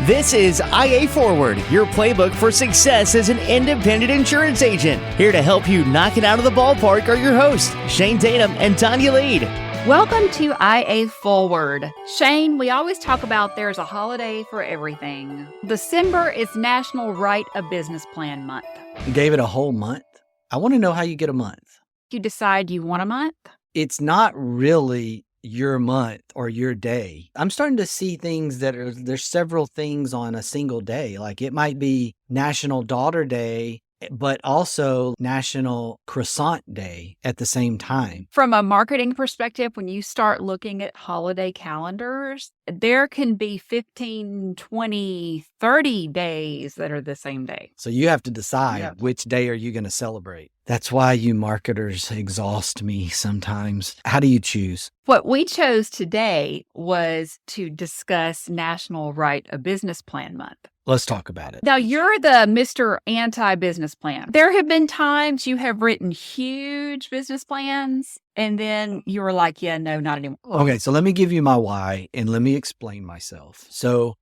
This is IA Forward, your playbook for success as an independent insurance agent. Here to help you knock it out of the ballpark are your hosts, Shane Tatum and Tonya Lead. Welcome to IA Forward. Shane, we always talk about there's a holiday for everything. December is National Write a Business Plan Month. You gave it a whole month? I want to know how you get a month. You decide you want a month? It's not really your month or your day. I'm starting to see things there's several things on a single day. Like it might be National Daughter Day, but also National Croissant Day at the same time. From a marketing perspective, when you start looking at holiday calendars, there can be 15, 20, 30 days that are the same day. So you have to decide which day are you going to celebrate. That's why you marketers exhaust me sometimes. How do you choose? What we chose today was to discuss National Write a Business Plan Month. Let's talk about it. Now, you're the Mr. Anti-Business Plan. There have been times you have written huge business plans, and then you were like, yeah, no, not anymore. Okay, so let me give you my why, and let me explain myself. So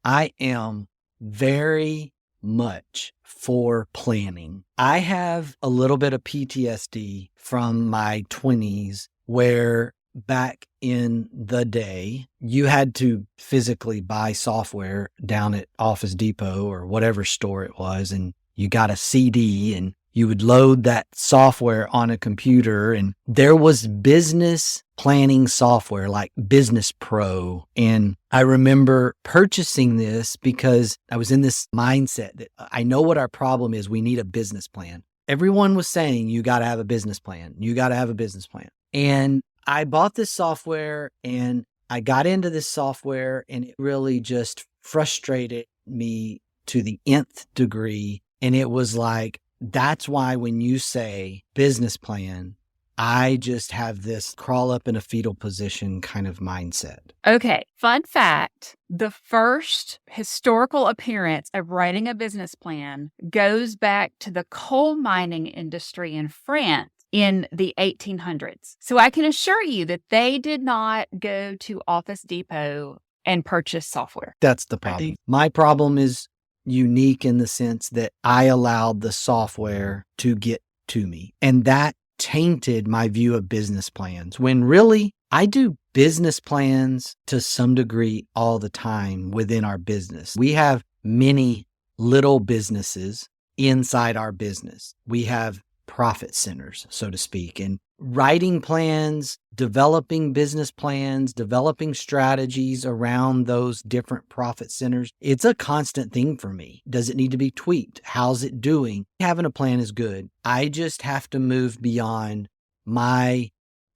I am very much for planning. I have a little bit of PTSD from my 20s where back in the day, you had to physically buy software down at Office Depot or whatever store it was, and you got a CD and you would load that software on a computer, and there was business planning software like Business Pro. And I remember purchasing this because I was in this mindset that I know what our problem is. We need a business plan. Everyone was saying, you got to have a business plan. You got to have a business plan. And I bought this software and I got into this software, and it really just frustrated me to the nth degree. And it was like, that's why when you say business plan, I just have this crawl up in a fetal position kind of mindset. Okay, fun fact, the first historical appearance of writing a business plan goes back to the coal mining industry in France in the 1800s. So I can assure you that they did not go to Office Depot and purchase software. That's the problem. My problem is unique in the sense that I allowed the software to get to me. And that tainted my view of business plans, when really I do business plans to some degree all the time within our business. We have many little businesses inside our business. We have profit centers, so to speak, and writing plans, developing business plans, developing strategies around those different profit centers. It's a constant thing for me. Does it need to be tweaked? How's it doing? Having a plan is good. I just have to move beyond my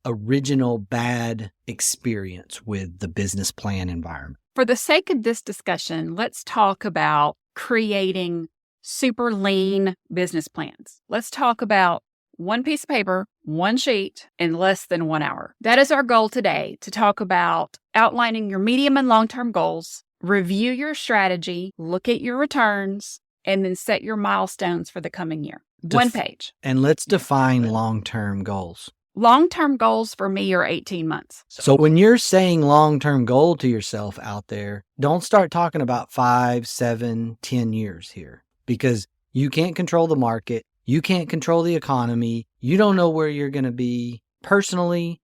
original bad experience with the business plan environment. For the sake of this discussion, let's talk about creating super lean business plans. Let's talk about one piece of paper, one sheet, in less than 1 hour. That is our goal today, to talk about outlining your medium and long-term goals, review your strategy, look at your returns, and then set your milestones for the coming year. One page. And let's define long-term goals. Long-term goals for me are 18 months. So when you're saying long-term goal to yourself out there, don't start talking about 5, 7, 10 years here, because you can't control the market. You can't control the economy. You don't know where you're going to be. Personally,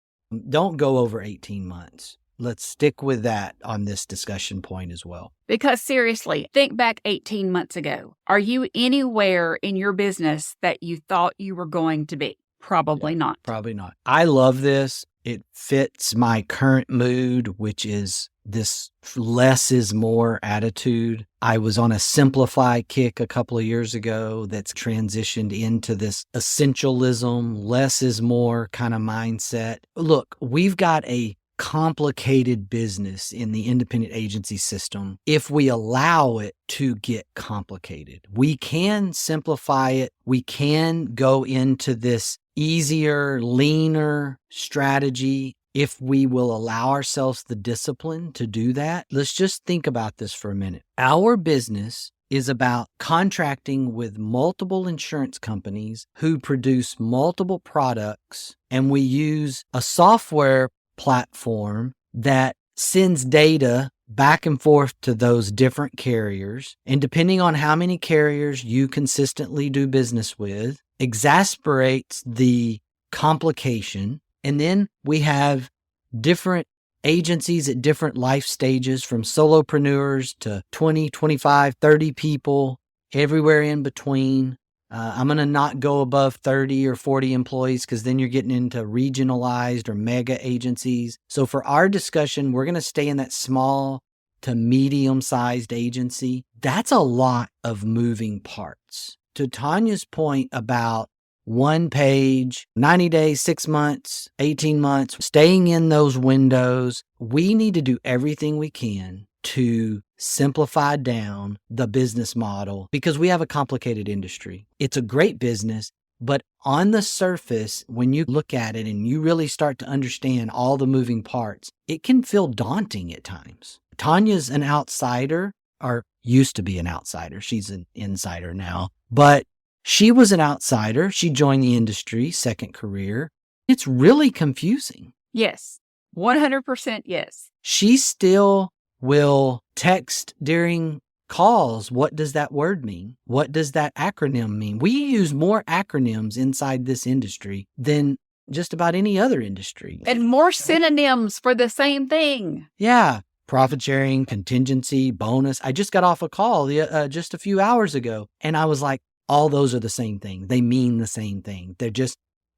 don't go over 18 months. Let's stick with that on this discussion point as well. Because seriously, think back 18 months ago. Are you anywhere in your business that you thought you were going to be? Probably not. Probably not. I love this. It fits my current mood, which is this less is more attitude. I was on a simplify kick a couple of years ago that's transitioned into this essentialism, less is more kind of mindset. Look, we've got a complicated business in the independent agency system if we allow it to get complicated. We can simplify it. We can go into this easier, leaner strategy if we will allow ourselves the discipline to do that. Let's just think about this for a minute. Our business is about contracting with multiple insurance companies who produce multiple products, and we use a software platform that sends data back and forth to those different carriers. And depending on how many carriers you consistently do business with, exasperates the complication. And then we have different agencies at different life stages, from solopreneurs to 20, 25, 30 people, everywhere in between. I'm going to not go above 30 or 40 employees because then you're getting into regionalized or mega agencies. So for our discussion, we're going to stay in that small to medium-sized agency. That's a lot of moving parts. To Tonya's point about one page, 90 days, 6 months, 18 months, staying in those windows, we need to do everything we can to simplify down the business model because we have a complicated industry. It's a great business, but on the surface, when you look at it and you really start to understand all the moving parts, it can feel daunting at times. Tonya's an outsider, or used to be an outsider. She's an insider now, but she was an outsider. She joined the industry, second career. It's really confusing. Yes. 100% yes. She still will text during calls. What does that word mean? What does that acronym mean? We use more acronyms inside this industry than just about any other industry. And more synonyms for the same thing. Yeah. Profit sharing, contingency, bonus. I just got off a call just a few hours ago, and I was like, all those are the same thing. They mean the same thing. They're just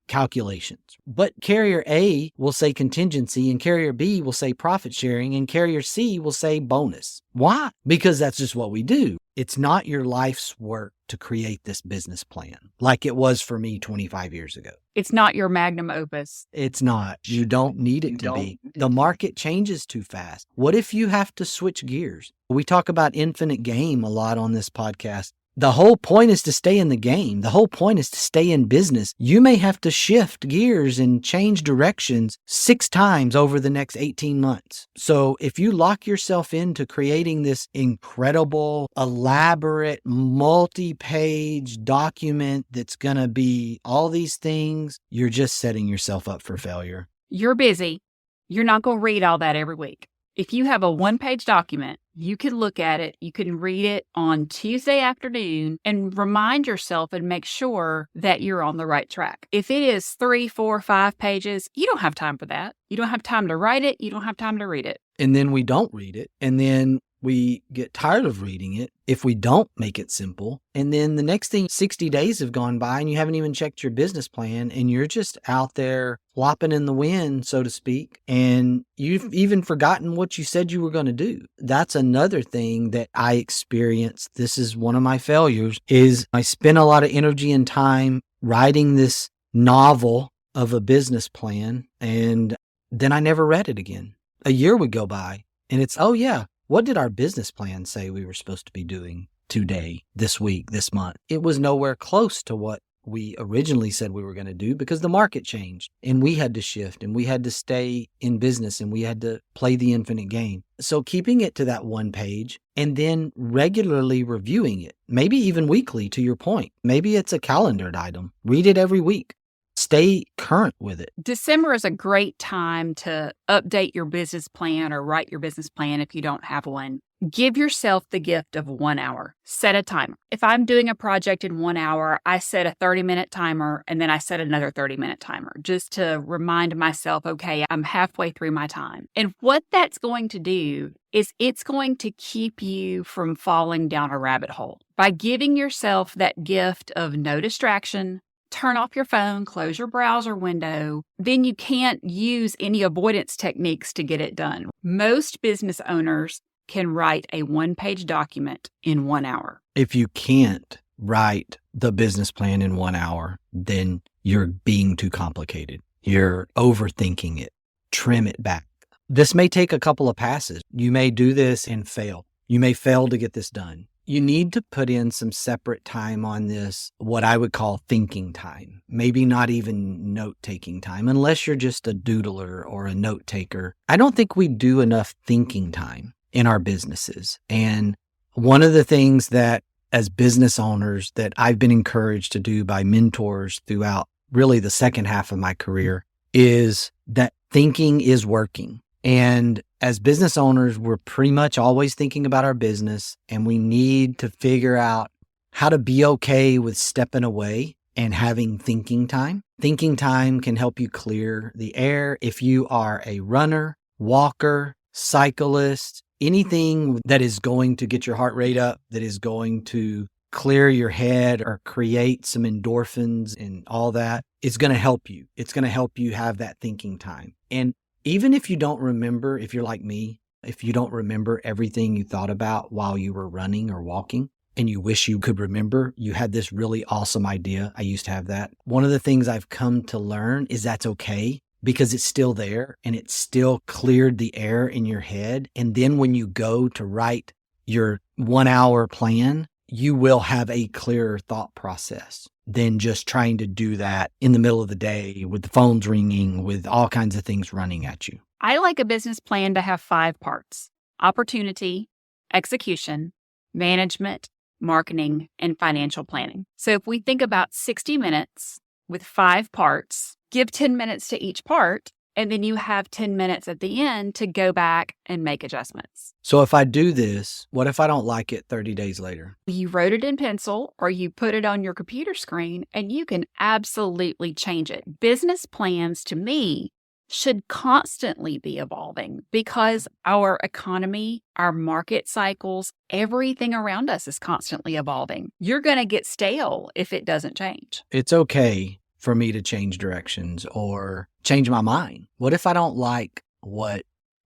calculations. But carrier A will say contingency, and carrier B will say profit sharing, and carrier C will say bonus. Why? Because that's just what we do. It's not your life's work to create this business plan like it was for me 25 years ago. It's not your magnum opus. It's not. You don't need it to be. The market changes too fast. What if you have to switch gears? We talk about infinite game a lot on this podcast. The whole point is to stay in the game. The whole point is to stay in business. You may have to shift gears and change directions 6 times over the next 18 months. So if you lock yourself into creating this incredible, elaborate, multi-page document that's going to be all these things, you're just setting yourself up for failure. You're busy. You're not going to read all that every week. If you have a 1-page document, you can look at it, you can read it on Tuesday afternoon and remind yourself and make sure that you're on the right track. If it is 3, 4, 5 pages, you don't have time for that. You don't have time to write it. You don't have time to read it. And then we don't read it. And then we get tired of reading it if we don't make it simple. And then the next thing, 60 days have gone by and you haven't even checked your business plan and you're just out there flopping in the wind, so to speak. And you've even forgotten what you said you were going to do. That's another thing that I experienced. This is one of my failures, is I spent a lot of energy and time writing this novel of a business plan. And then I never read it again. A year would go by and it's, oh yeah, what did our business plan say we were supposed to be doing today, this week, this month? It was nowhere close to what we originally said we were going to do because the market changed and we had to shift and we had to stay in business and we had to play the infinite game. So keeping it to that 1 page and then regularly reviewing it, maybe even weekly, to your point. Maybe it's a calendared item. Read it every week. Stay current with it. December is a great time to update your business plan or write your business plan if you don't have one. Give yourself the gift of 1 hour. Set a timer. If I'm doing a project in 1 hour, I set a 30-minute timer and then I set another 30-minute timer just to remind myself, okay, I'm halfway through my time. And what that's going to do is it's going to keep you from falling down a rabbit hole. By giving yourself that gift of no distraction, turn off your phone, close your browser window, then you can't use any avoidance techniques to get it done. Most business owners can write a 1-page document in 1 hour. If you can't write the business plan in 1 hour, then you're being too complicated. You're overthinking it. Trim it back. This may take a couple of passes. You may do this and fail. You may fail to get this done. You need to put in some separate time on this, what I would call thinking time. Maybe not even note-taking time, unless you're just a doodler or a note-taker. I don't think we do enough thinking time in our businesses. And one of the things that as business owners that I've been encouraged to do by mentors throughout really the second half of my career is that thinking is working. And As business owners, we're pretty much always thinking about our business, and we need to figure out how to be okay with stepping away and having thinking time. Thinking time can help you clear the air. If you are a runner, walker, cyclist, anything that is going to get your heart rate up, that is going to clear your head or create some endorphins and all that, it's going to help you. It's going to help you have that thinking time. And even if you don't remember, if you're like me, if you don't remember everything you thought about while you were running or walking, and you wish you could remember, you had this really awesome idea. I used to have that. One of the things I've come to learn is that's okay, because it's still there and it still cleared the air in your head. And then when you go to write your 1 hour plan, you will have a clearer thought process than just trying to do that in the middle of the day with the phones ringing, with all kinds of things running at you. I like a business plan to have 5 parts: opportunity, execution, management, marketing, and financial planning. So if we think about 60 minutes with 5 parts, give 10 minutes to each part, and then you have 10 minutes at the end to go back and make adjustments. So if I do this, what if I don't like it 30 days later? You wrote it in pencil or you put it on your computer screen, and you can absolutely change it. Business plans, to me, should constantly be evolving because our economy, our market cycles, everything around us is constantly evolving. You're going to get stale if it doesn't change. It's okay for me to change directions or change my mind. What if I don't like what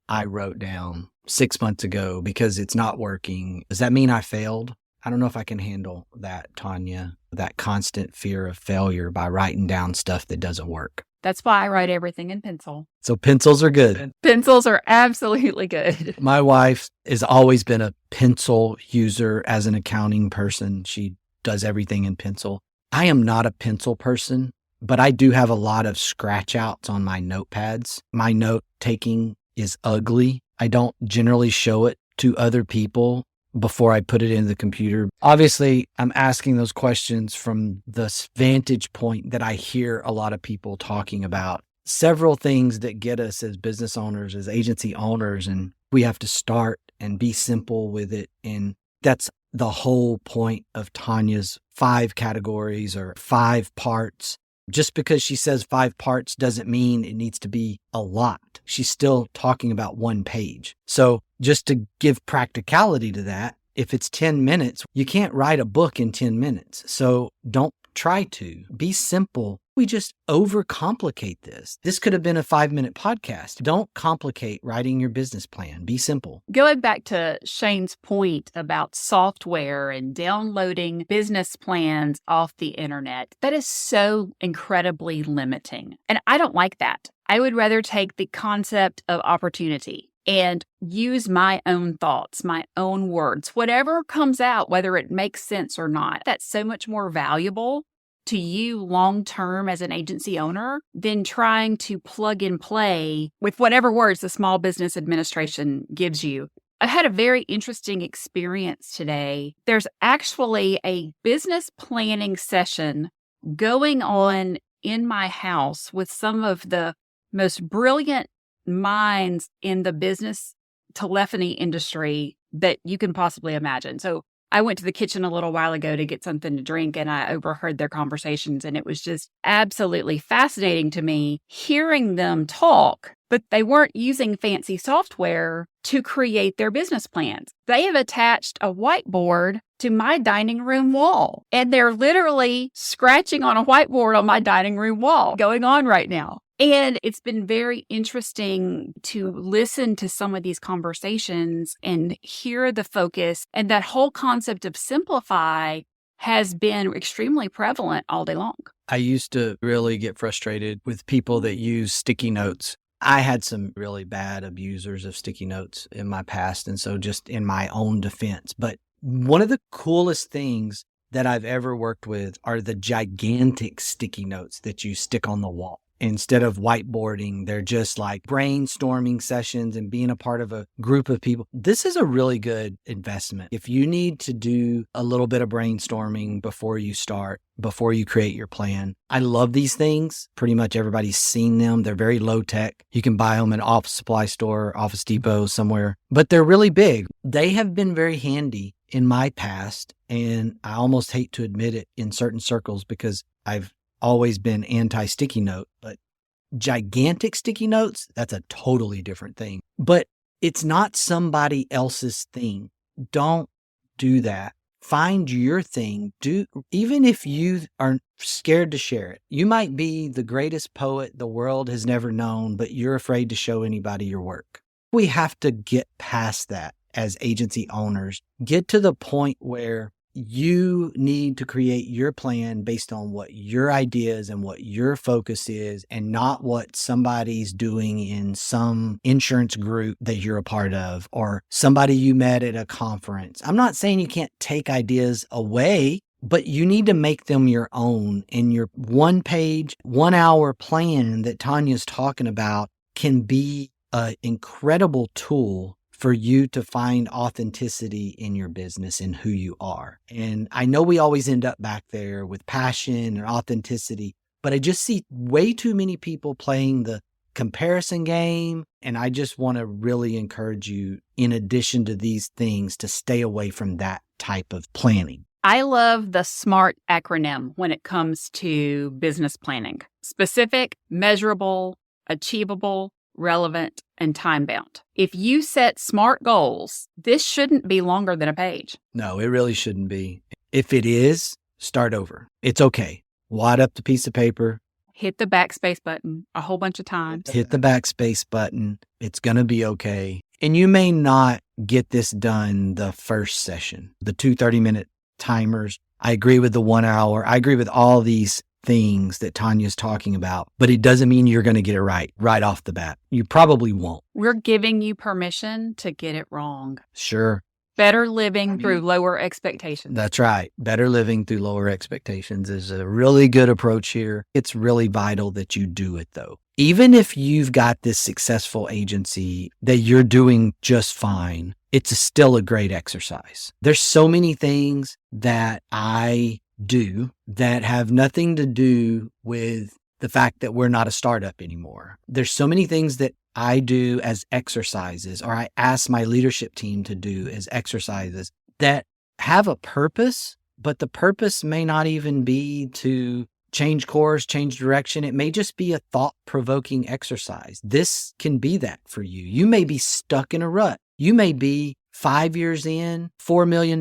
I wrote down 6 months ago because it's not working? Does that mean I failed? I don't know if I can handle that, Tonya, that constant fear of failure by writing down stuff that doesn't work. That's why I write everything in pencil. So pencils are good. Pencils are absolutely good. My wife has always been a pencil user as an accounting person. She does everything in pencil. I am not a pencil person, but I do have a lot of scratch outs on my notepads. My note taking is ugly. I don't generally show it to other people before I put it in the computer. Obviously, I'm asking those questions from the vantage point that I hear a lot of people talking about. Several things that get us as business owners, as agency owners, and we have to start and be simple with it. And that's the whole point of Tonya's 5 categories or 5 parts. Just because she says 5 parts doesn't mean it needs to be a lot. She's still talking about 1 page. So just to give practicality to that, if it's 10 minutes, you can't write a book in 10 minutes. So don't try to. Be simple. We just overcomplicate this. This could have been a 5-minute podcast. Don't complicate writing your business plan. Be simple. Going back to Shane's point about software and downloading business plans off the internet, that is so incredibly limiting. And I don't like that. I would rather take the concept of opportunity and use my own thoughts, my own words, whatever comes out, whether it makes sense or not. That's so much more valuable to you long-term as an agency owner than trying to plug and play with whatever words the Small Business Administration gives you. I had a very interesting experience today. There's actually a business planning session going on in my house with some of the most brilliant minds in the business telephony industry that you can possibly imagine. So I went to the kitchen a little while ago to get something to drink, and I overheard their conversations, and it was just absolutely fascinating to me hearing them talk, but they weren't using fancy software to create their business plans. They have attached a whiteboard to my dining room wall, and they're literally scratching on a whiteboard on my dining room wall going on right now. And it's been very interesting to listen to some of these conversations and hear the focus. And that whole concept of simplify has been extremely prevalent all day long. I used to really get frustrated with people that use sticky notes. I had some really bad abusers of sticky notes in my past, and so just in my own defense. But one of the coolest things that I've ever worked with are the gigantic sticky notes that you stick on the wall. instead of whiteboarding, they're just like brainstorming sessions and being a part of a group of people. This is a really good investment. If you need to do a little bit of brainstorming before you start, before you create your plan. I love these things. Pretty much everybody's seen them. They're very low tech. You can buy them at an office supply store, Office Depot, somewhere, but they're really big. They have been very handy in my past, and I almost hate to admit it in certain circles because I've always been anti-sticky note, but gigantic sticky notes, that's a totally different thing. But it's not somebody else's thing. Don't do that. Find your thing. Even if you are scared to share it. You might be the greatest poet the world has never known, but you're afraid to show anybody your work. We have to get past that as agency owners. Get to the point where you need to create your plan based on what your ideas and what your focus is, and not what somebody's doing in some insurance group that you're a part of or somebody you met at a conference. I'm not saying you can't take ideas away, but you need to make them your own. And your 1-page, 1-hour plan that Tonya's talking about can be an incredible tool for you to find authenticity in your business and who you are. And I know we always end up back there with passion and authenticity, but I just see way too many people playing the comparison game. And I just want to really encourage you, in addition to these things, to stay away from that type of planning. I love the SMART acronym when it comes to business planning: specific, measurable, achievable, relevant, and time-bound. If you set SMART goals, this shouldn't be longer than a page. No, it really shouldn't be. If it is, start over. It's okay. Wad up the piece of paper. Hit the backspace button a whole bunch of times. Hit the backspace button. It's going to be okay. And you may not get this done the first session. The 2 30-minute timers. I agree with the 1 hour. I agree with all these things that Tonya's talking about, but it doesn't mean you're going to get it right off the bat. You probably won't. We're giving you permission to get it wrong. Sure. Better living through lower expectations. That's right. Better living through lower expectations is a really good approach here. It's really vital that you do it, though. Even if you've got this successful agency that you're doing just fine, it's still a great exercise. There's so many things that I do that have nothing to do with the fact that we're not a startup anymore. There's so many things that I do as exercises, or I ask my leadership team to do as exercises, that have a purpose, but the purpose may not even be to change course, change direction. It may just be a thought-provoking exercise. This can be that for you. You may be stuck in a rut. You may be 5 years in, $4 million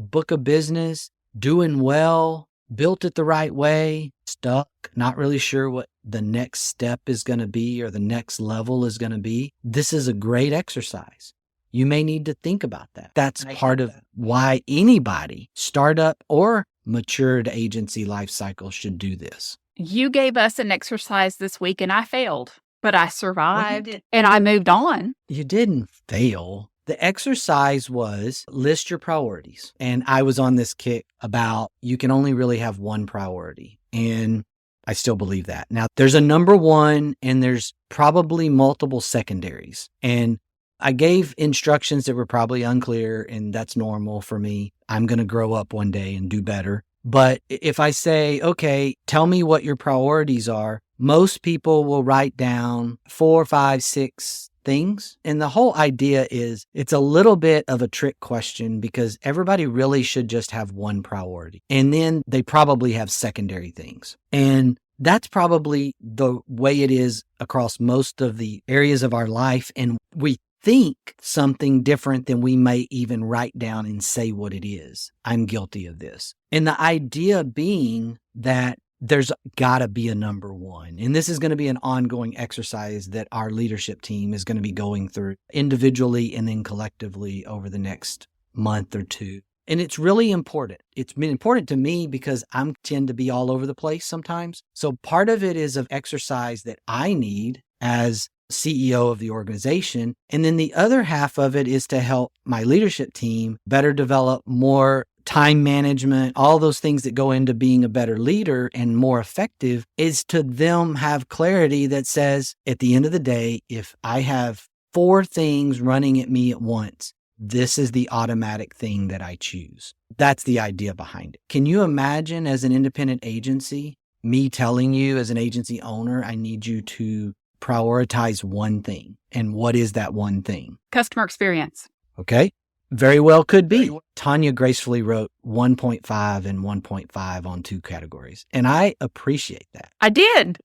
book of business, doing well, built it the right way, stuck, not really sure what the next step is going to be or the next level is going to be. This is a great exercise. You may need to think about that. That's part of why anybody, startup or matured agency life cycle, should do this. You gave us an exercise this week and I failed, but I survived and I moved on. You didn't fail. The exercise was list your priorities. And I was on this kick about you can only really have one priority. And I still believe that. Now, there's a number one and there's probably multiple secondaries. And I gave instructions that were probably unclear, and that's normal for me. I'm going to grow up one day and do better. But if I say, okay, tell me what your priorities are, most people will write down 4, 5, 6 things. And the whole idea is it's a little bit of a trick question because everybody really should just have one priority. And then they probably have secondary things. And that's probably the way it is across most of the areas of our life. And we think something different than we may even write down and say what it is. I'm guilty of this. And the idea being that there's got to be a number one. And this is going to be an ongoing exercise that our leadership team is going to be going through individually and then collectively over the next month or two. And it's really important. It's been important to me because I tend to be all over the place sometimes. So part of it is an exercise that I need as CEO of the organization. And then the other half of it is to help my leadership team better develop more time management, all those things that go into being a better leader and more effective, is to them have clarity that says, at the end of the day, if I have 4 things running at me at once, this is the automatic thing that I choose. That's the idea behind it. Can you imagine, as an independent agency, me telling you as an agency owner, I need you to prioritize one thing? And what is that one thing? Customer experience. Okay. Very well could be. Tonya gracefully wrote 1.5 and 1.5 on 2 categories. And I appreciate that. I did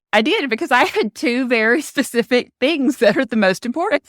because I had 2 very specific things that are the most important.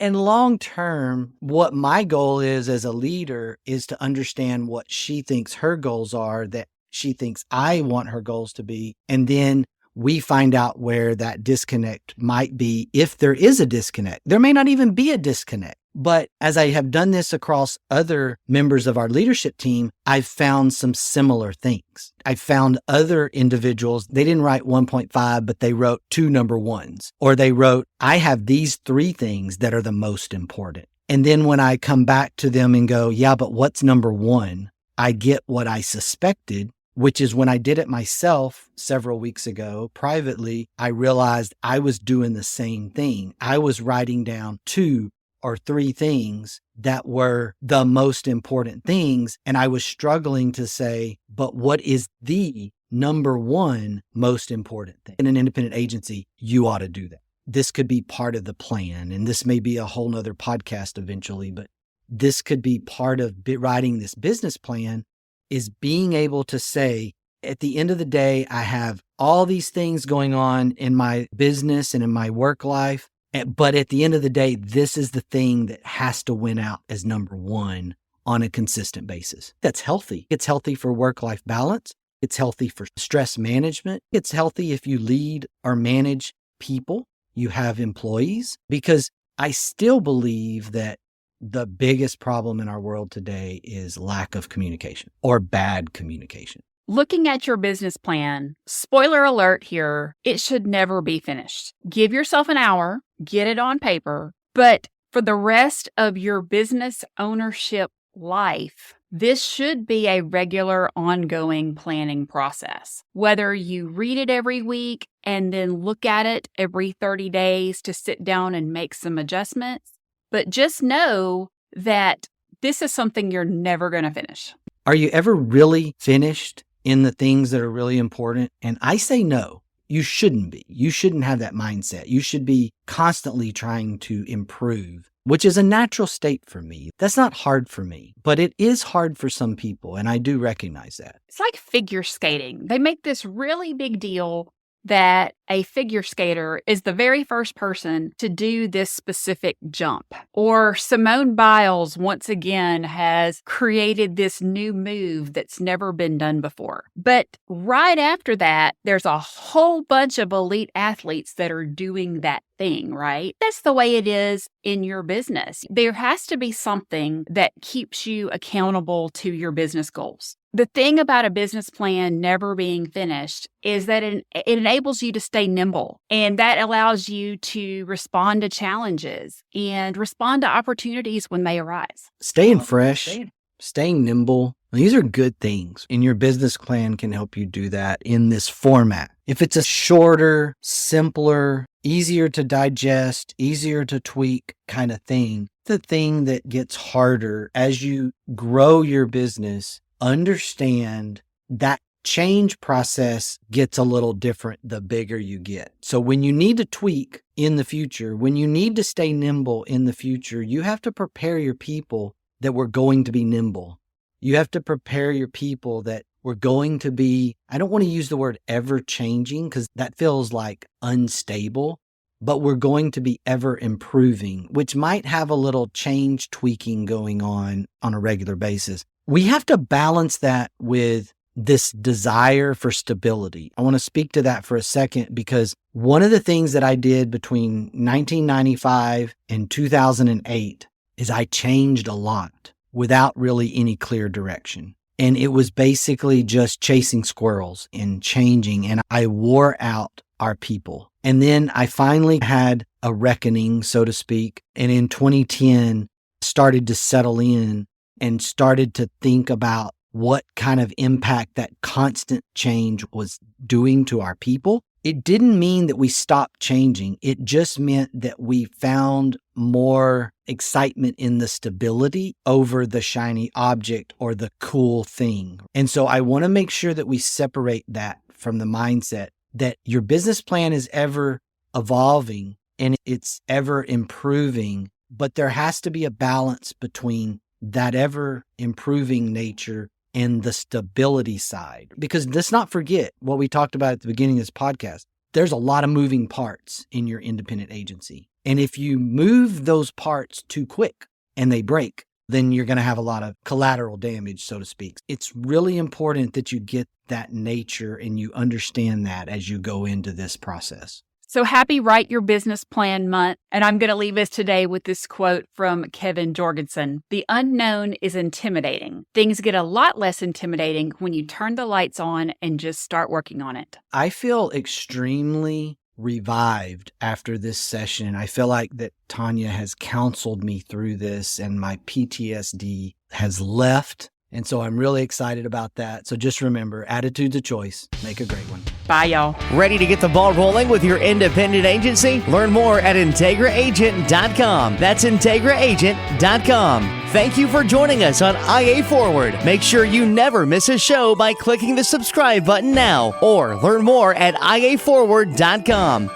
And long term, what my goal is as a leader is to understand what she thinks her goals are, that she thinks I want her goals to be. And then we find out where that disconnect might be. If there is a disconnect, there may not even be a disconnect. But as I have done this across other members of our leadership team, I've found some similar things. I found other individuals, they didn't write 1.5, but they wrote 2 number ones, or they wrote, I have these 3 things that are the most important. And then when I come back to them and go, yeah, but what's number 1? I get what I suspected, which is when I did it myself several weeks ago privately, I realized I was doing the same thing. I was writing down 2 or 3 things that were the most important things. And I was struggling to say, but what is the number 1 most important thing? In an independent agency, you ought to do that. This could be part of the plan. And this may be a whole nother podcast eventually, but this could be part of writing this business plan, is being able to say, at the end of the day, I have all these things going on in my business and in my work life. But at the end of the day, this is the thing that has to win out as number 1 on a consistent basis. That's healthy. It's healthy for work-life balance. It's healthy for stress management. It's healthy if you lead or manage people, you have employees, because I still believe that the biggest problem in our world today is lack of communication or bad communication. Looking at your business plan, spoiler alert here, it should never be finished. Give yourself an hour, get it on paper, but for the rest of your business ownership life, this should be a regular ongoing planning process. Whether you read it every week and then look at it every 30 days to sit down and make some adjustments, but just know that this is something you're never going to finish. Are you ever really finished in the things that are really important? And I say no, you shouldn't be. You shouldn't have that mindset. You should be constantly trying to improve, which is a natural state for me. That's not hard for me, but it is hard for some people. And I do recognize that. It's like figure skating. They make this really big deal that a figure skater is the very first person to do this specific jump. Or Simone Biles, once again, has created this new move that's never been done before. But right after that, there's a whole bunch of elite athletes that are doing that thing, right? That's the way it is in your business. There has to be something that keeps you accountable to your business goals. The thing about a business plan never being finished is that it enables you to stay nimble, and that allows you to respond to challenges and respond to opportunities when they arise. Staying fresh, staying nimble. These are good things, and your business plan can help you do that in this format. If it's a shorter, simpler, easier to digest, easier to tweak kind of thing, the thing that gets harder as you grow your business, understand that change process gets a little different the bigger you get. So when you need to tweak in the future, when you need to stay nimble in the future, you have to prepare your people that we're going to be nimble. You have to prepare your people that we're going to be, I don't want to use the word ever changing because that feels like unstable, but we're going to be ever improving, which might have a little change tweaking going on a regular basis. We have to balance that with this desire for stability. I want to speak to that for a second because one of the things that I did between 1995 and 2008 is I changed a lot without really any clear direction. And it was basically just chasing squirrels and changing. And I wore out our people. And then I finally had a reckoning, so to speak. And in 2010, started to settle in and started to think about what kind of impact that constant change was doing to our people, it didn't mean that we stopped changing. It just meant that we found more excitement in the stability over the shiny object or the cool thing. And so I want to make sure that we separate that from the mindset that your business plan is ever evolving and it's ever improving, but there has to be a balance between that ever improving nature and the stability side. Because let's not forget what we talked about at the beginning of this podcast. There's a lot of moving parts in your independent agency. And if you move those parts too quick and they break, then you're going to have a lot of collateral damage, so to speak. It's really important that you get that nature and you understand that as you go into this process. So happy Write Your Business Plan Month. And I'm going to leave us today with this quote from Kevin Jorgensen. The unknown is intimidating. Things get a lot less intimidating when you turn the lights on and just start working on it. I feel extremely revived after this session. I feel like that Tonya has counseled me through this and my PTSD has left. And so I'm really excited about that. So just remember, attitude's a choice. Make a great one. Bye, y'all. Ready to get the ball rolling with your independent agency? Learn more at IntegraAgent.com. That's IntegraAgent.com. Thank you for joining us on IA Forward. Make sure you never miss a show by clicking the subscribe button now or learn more at IAForward.com.